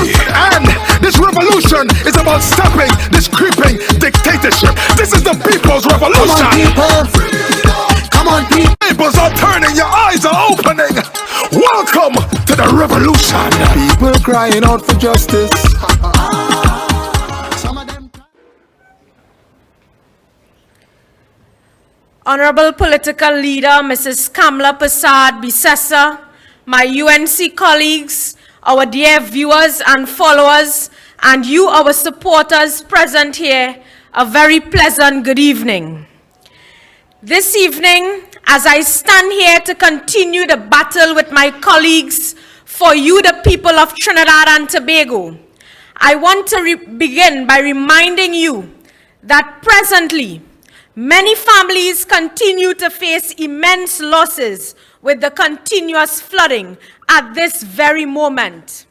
And this revolution is about stopping this creeping dictatorship. This is the people's revolution. Come on, people. Peoples are turning, your eyes are opening. Welcome to the revolution. People crying out for justice. Honorable Political Leader Mrs. Kamla Prasad Bisesa, my UNC colleagues, our dear viewers and followers, and you, our supporters present here, a very pleasant good evening. This evening, as I stand here to continue the battle with my colleagues for you, the people of Trinidad and Tobago, I want to begin by reminding you that presently, many families continue to face immense losses with the continuous flooding at this very moment.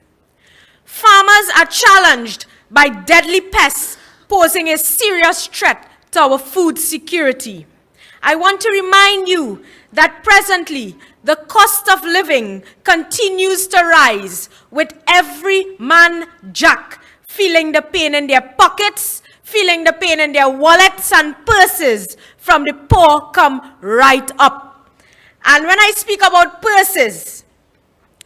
Farmers are challenged by deadly pests posing a serious threat to our food security. I want to remind you that presently the cost of living continues to rise, with every man jack feeling the pain in their pockets, feeling the pain in their wallets and purses, from the poor come right up. And when I speak about purses,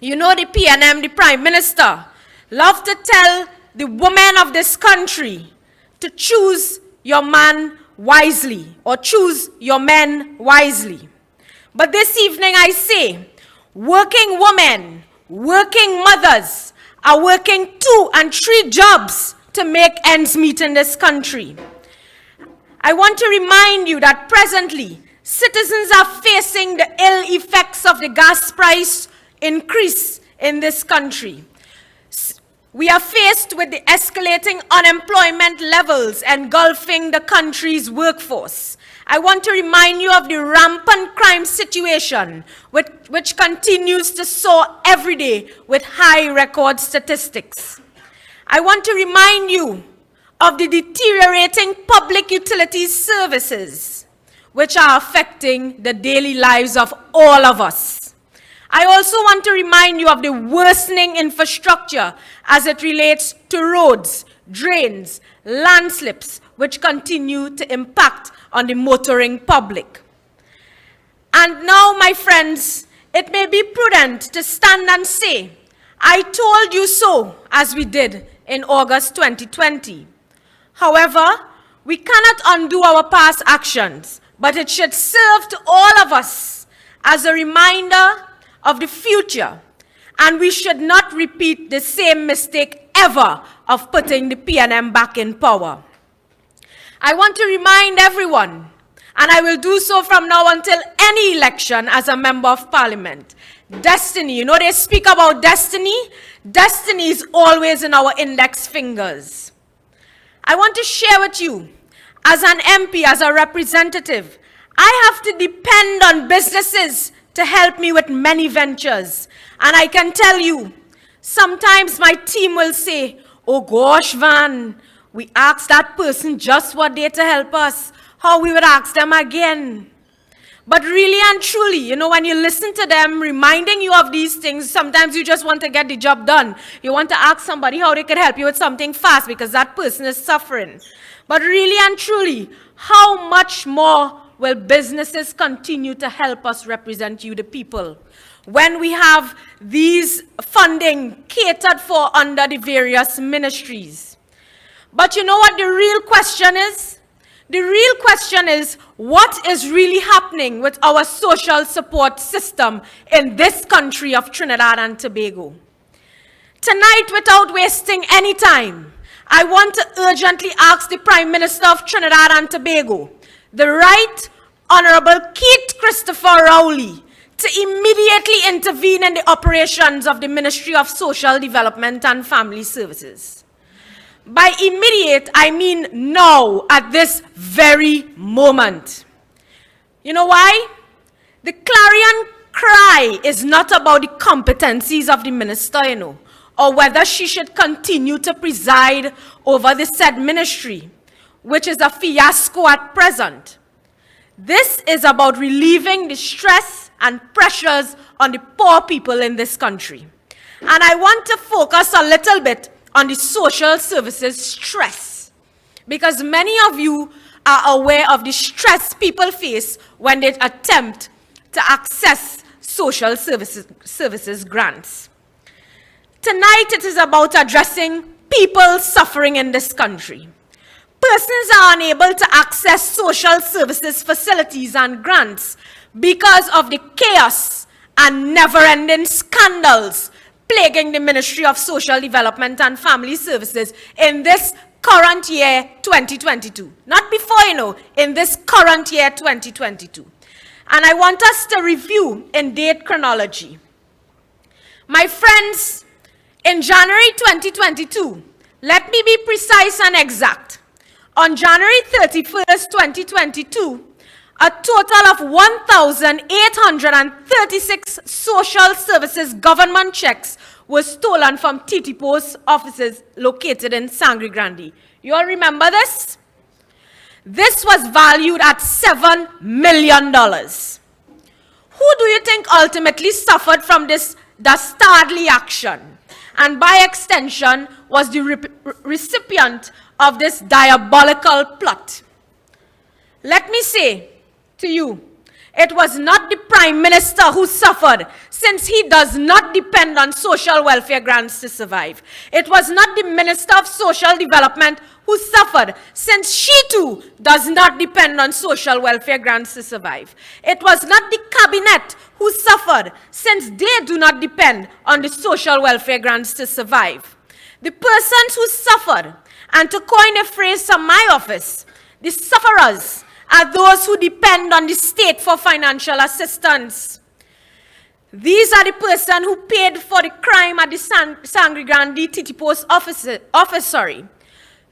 you know the PNM, the Prime Minister, love to tell the women of this country to choose your man wisely, or choose your men wisely. But this evening I say, working women, working mothers are working 2 and 3 jobs to make ends meet in this country. I want to remind you that presently, citizens are facing the ill effects of the gas price increase in this country. We are faced with the escalating unemployment levels engulfing the country's workforce. I want to remind you of the rampant crime situation which continues to soar every day with high record statistics. I want to remind you of the deteriorating public utilities services which are affecting the daily lives of all of us. I also want to remind you of the worsening infrastructure as it relates to roads, drains, landslips, which continue to impact on the motoring public. And now, my friends, it may be prudent to stand and say, I told you so, as we did in August 2020. However, we cannot undo our past actions, but it should serve to all of us as a reminder of the future, and we should not repeat the same mistake ever of putting the PNM back in power. I want to remind everyone, and I will do so from now until any election as a member of parliament, destiny, you know they speak about destiny? Destiny is always in our index fingers. I want to share with you, as an MP, as a representative, I have to depend on businesses to help me with many ventures. And I can tell you, sometimes my team will say, oh gosh, Van, we asked that person just one day to help us. How we would ask them again? But really and truly, you know, when you listen to them reminding you of these things, sometimes you just want to get the job done. You want to ask somebody how they could help you with something fast because that person is suffering. But really and truly, how much more will businesses continue to help us represent you, the people, when we have these funding catered for under the various ministries? But you know what the real question is? The real question is, what is really happening with our social support system in this country of Trinidad and Tobago? Tonight, without wasting any time, I want to urgently ask the Prime Minister of Trinidad and Tobago, the Right Honorable Keith Christopher Rowley, to immediately intervene in the operations of the Ministry of Social Development and Family Services. By immediate, I mean now, at this very moment. You know why? The clarion cry is not about the competencies of the minister, you know, or whether she should continue to preside over the said ministry, which is a fiasco at present. This is about relieving the stress and pressures on the poor people in this country. And I want to focus a little bit on the social services stress. Because many of you are aware of the stress people face when they attempt to access social services grants. Tonight it is about addressing people suffering in this country. Persons are unable to access social services facilities and grants because of the chaos and never-ending scandals plaguing the Ministry of Social Development and Family Services in this current year, 2022. Not before, in this current year, 2022. And I want us to review in date chronology. My friends, in January 2022, let me be precise and exact. On January 31st, 2022, a total of 1,836 social services government checks were stolen from TT Post offices located in Sangre Grande. You all remember this? This was valued at $7 million. Who do you think ultimately suffered from this dastardly action? And by extension, was the recipient of this diabolical plot? Let me say to you, it was not the Prime Minister who suffered, since he does not depend on social welfare grants to survive. It was not the Minister of Social Development who suffered, since she too does not depend on social welfare grants to survive. It was not the Cabinet who suffered, since they do not depend on the social welfare grants to survive. The persons who suffered, and to coin a phrase from my office, the sufferers are those who depend on the state for financial assistance. These are the persons who paid for the crime at the Sangre Grande TT Post office.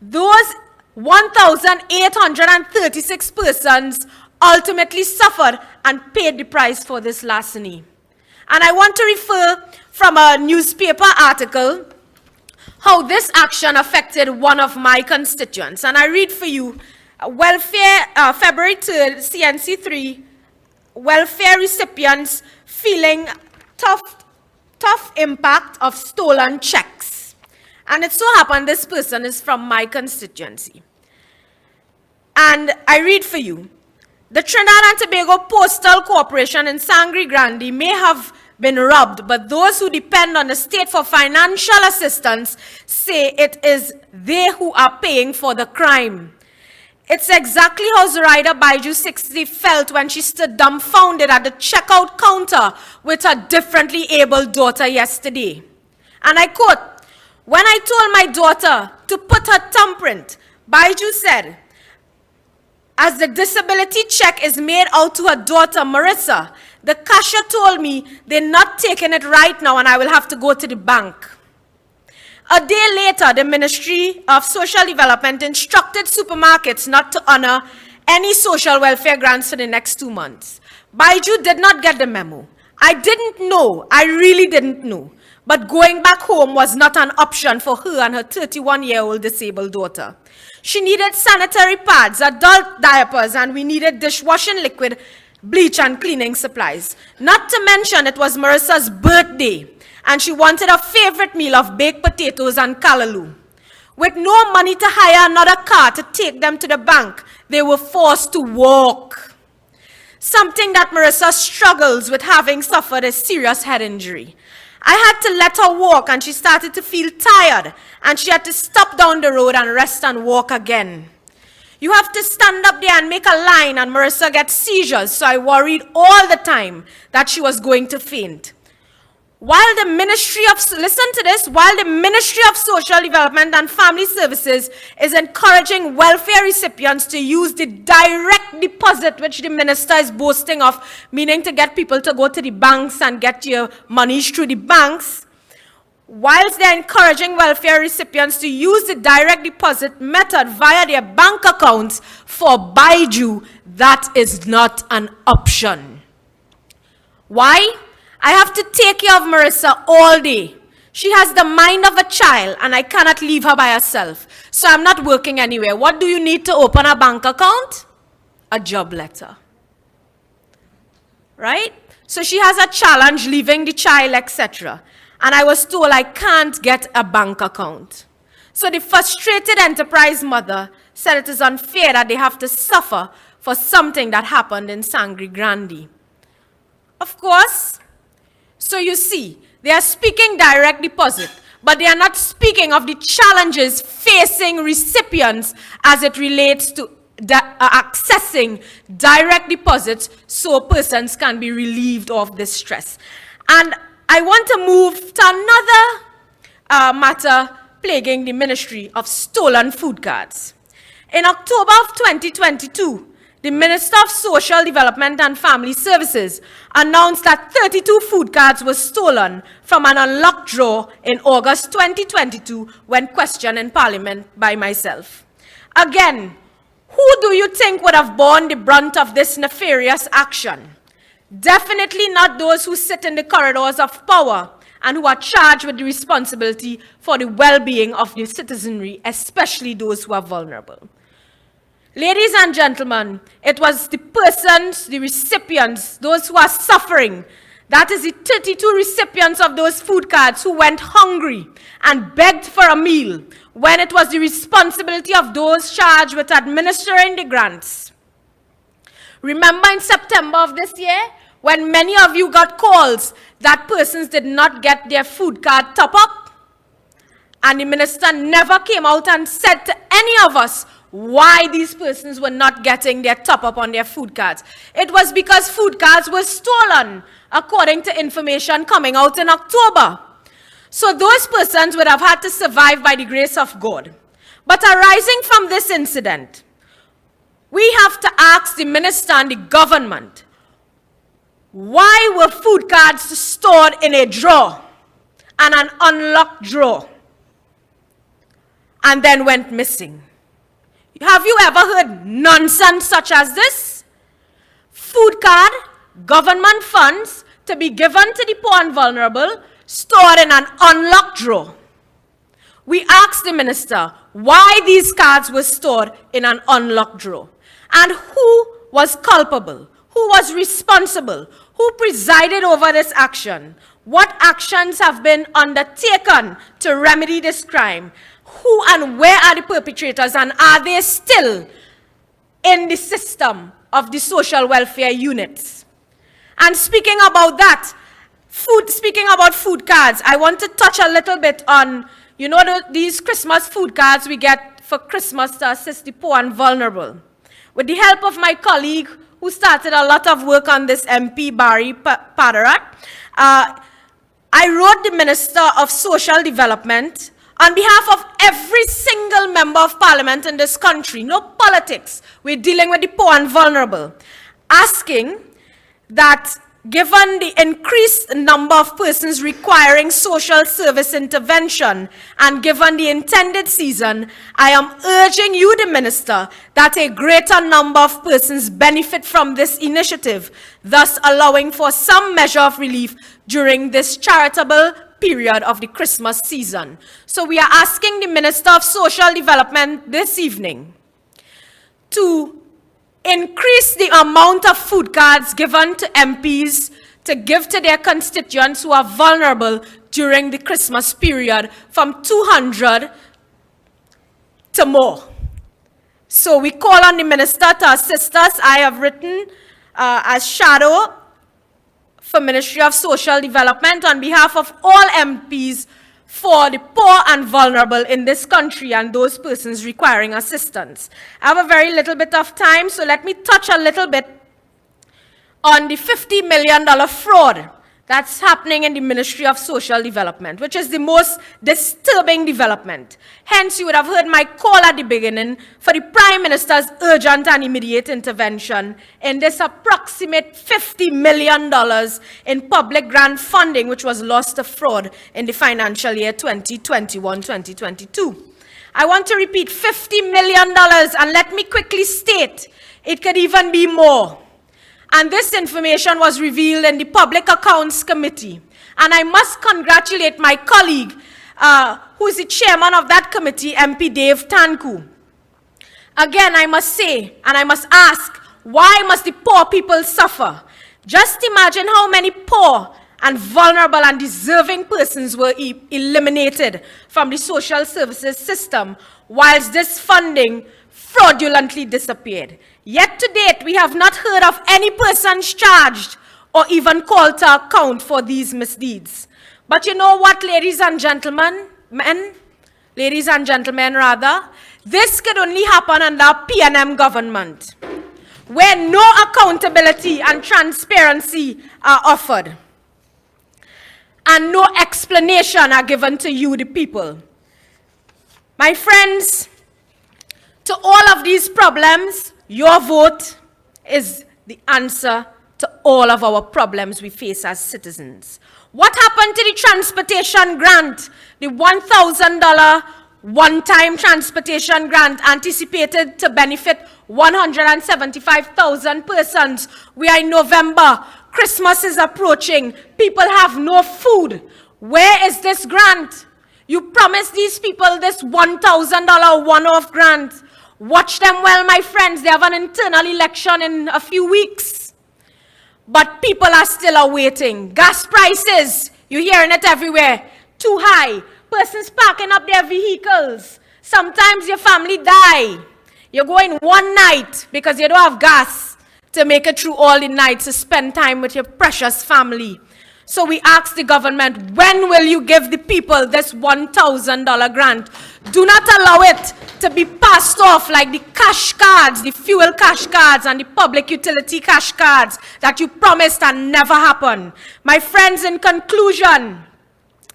Those 1,836 persons ultimately suffered and paid the price for this larceny. And I want to refer from a newspaper article how this action affected one of my constituents. And I read for you, February 3rd, CNC3, welfare recipients feeling tough impact of stolen checks. And it so happened this person is from my constituency. And I read for you, the Trinidad and Tobago Postal Corporation in Sangre Grande may have been robbed, but those who depend on the state for financial assistance say it is they who are paying for the crime. It's exactly how Zoraida Baiju 60 felt when she stood dumbfounded at the checkout counter with her differently abled daughter yesterday. And I quote, "When I told my daughter to put her thumbprint, Baiju said, as the disability check is made out to her daughter Marissa, the cashier told me they're not taking it right now and I will have to go to the bank." A day later, the Ministry of Social Development instructed supermarkets not to honor any social welfare grants for the next 2 months. Baiju did not get the memo. I didn't know. I really didn't know. But going back home was not an option for her and her 31-year-old disabled daughter. She needed sanitary pads, adult diapers, and we needed dishwashing liquid, bleach, and cleaning supplies. Not to mention it was Marissa's birthday, and she wanted her favorite meal of baked potatoes and callaloo. With no money to hire another car to take them to the bank, they were forced to walk. Something that Marissa struggles with, having suffered a serious head injury. I had to let her walk and she started to feel tired and she had to stop down the road and rest and walk again. You have to stand up there and make a line and Marissa gets seizures, so I worried all the time that she was going to faint. While the Ministry of Social Development and Family Services is encouraging welfare recipients to use the direct deposit, which the minister is boasting of, meaning to get people to go to the banks and get your monies through the banks, whilst they're encouraging welfare recipients to use the direct deposit method via their bank accounts, for Baiju, that is not an option. Why? I have to take care of Marissa all day. She has the mind of a child and I cannot leave her by herself. So I'm not working anywhere. What do you need to open a bank account? A job letter. Right? So she has a challenge leaving the child, etc. And I was told I can't get a bank account. So the frustrated enterprise mother said it is unfair that they have to suffer for something that happened in Sangre Grande. Of course, so you see, they are speaking direct deposit, but they are not speaking of the challenges facing recipients as it relates to accessing direct deposits so persons can be relieved of this stress. And I want to move to another matter plaguing the Ministry of Stolen Food Cards. In October of 2022, the Minister of Social Development and Family Services announced that 32 food cards were stolen from an unlocked drawer in August 2022 when questioned in Parliament by myself. Again, who do you think would have borne the brunt of this nefarious action? Definitely not those who sit in the corridors of power and who are charged with the responsibility for the well-being of the citizenry, especially those who are vulnerable. Ladies and gentlemen, it was the persons, the recipients, those who are suffering, that is the 32 recipients of those food cards who went hungry and begged for a meal when it was the responsibility of those charged with administering the grants. Remember in September of this year, when many of you got calls that persons did not get their food card top-up? And the minister never came out and said to any of us why these persons were not getting their top-up on their food cards. It was because food cards were stolen, according to information coming out in October. So those persons would have had to survive by the grace of God. But arising from this incident, we have to ask the minister and the government, why were food cards stored in a drawer and an unlocked drawer and then went missing? Have you ever heard nonsense such as this? Food card, government funds to be given to the poor and vulnerable, stored in an unlocked drawer. We asked the minister why these cards were stored in an unlocked drawer and who was culpable, who was responsible, who presided over this action, what actions have been undertaken to remedy this crime, who and where are the perpetrators, and are they still in the system of the social welfare units? And speaking about that, speaking about food cards, I want to touch a little bit on, these Christmas food cards we get for Christmas to assist the poor and vulnerable. With the help of my colleague who started a lot of work on this, MP Barry Padarat, I wrote the Minister of Social Development on behalf of every single member of parliament in this country, no politics, we're dealing with the poor and vulnerable, asking that given the increased number of persons requiring social service intervention and given the intended season, I am urging you, the minister, that a greater number of persons benefit from this initiative, thus allowing for some measure of relief during this charitable period of the Christmas season. So we are asking the Minister of Social Development this evening to increase the amount of food cards given to MPs to give to their constituents who are vulnerable during the Christmas period from 200 to more. So we call on the Minister to assist us. I have written as shadow for Ministry of Social Development on behalf of all MPs for the poor and vulnerable in this country and those persons requiring assistance. I have a very little bit of time, so let me touch a little bit on the $50 million fraud that's happening in the Ministry of Social Development, which is the most disturbing development. Hence, you would have heard my call at the beginning for the Prime Minister's urgent and immediate intervention in this approximate $50 million in public grant funding, which was lost to fraud in the financial year 2021-2022. I want to repeat, $50 million, and let me quickly state, it could even be more. And this information was revealed in the Public Accounts Committee. And I must congratulate my colleague, who is the chairman of that committee, MP Dave Tanku. Again, I must say, and I must ask, why must the poor people suffer? Just imagine how many poor and vulnerable and deserving persons were eliminated from the social services system, whilst this funding fraudulently disappeared. Yet to date, we have not heard of any persons charged or even called to account for these misdeeds. But you know what, ladies and gentlemen, rather, this could only happen under PNM government, where no accountability and transparency are offered, and no explanation are given to you, the people. My friends, to all of these problems, your vote is the answer to all of our problems we face as citizens. What happened to the transportation grant, the $1,000 one-time transportation grant anticipated to benefit 175,000 persons? We are in November. Christmas is approaching. People have no food. Where is this grant? You promised these people this $1,000 one-off grant. Watch them well, my friends. They have an internal election in a few weeks. But people are still awaiting. Gas prices, you're hearing it everywhere, too high. Persons parking up their vehicles. Sometimes your family die. You're going one night because you don't have gas to make it through all the nights to spend time with your precious family. So we ask the government, when will you give the people this $1,000 grant? Do not allow it to be passed off like the cash cards, the fuel cash cards and the public utility cash cards that you promised and never happened. My friends, in conclusion,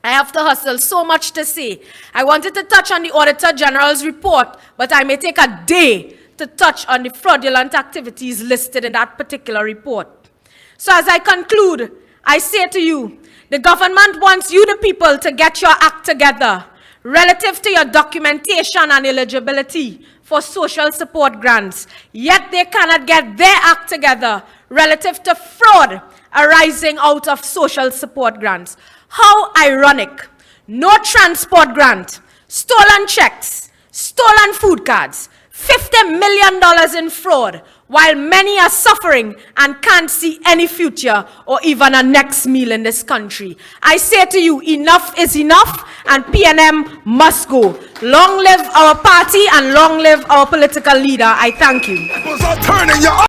I have to hustle, so much to say. I wanted to touch on the Auditor General's report, but I may take a day to touch on the fraudulent activities listed in that particular report. So as I conclude, I say to you, the government wants you, the people, to get your act together relative to your documentation and eligibility for social support grants. Yet they cannot get their act together relative to fraud arising out of social support grants. How ironic. No transport grant, stolen checks, stolen food cards, $50 million in fraud, while many are suffering and can't see any future or even a next meal in this country. I say to you, enough is enough, and PNM must go. Long live our party and long live our political leader. I thank you.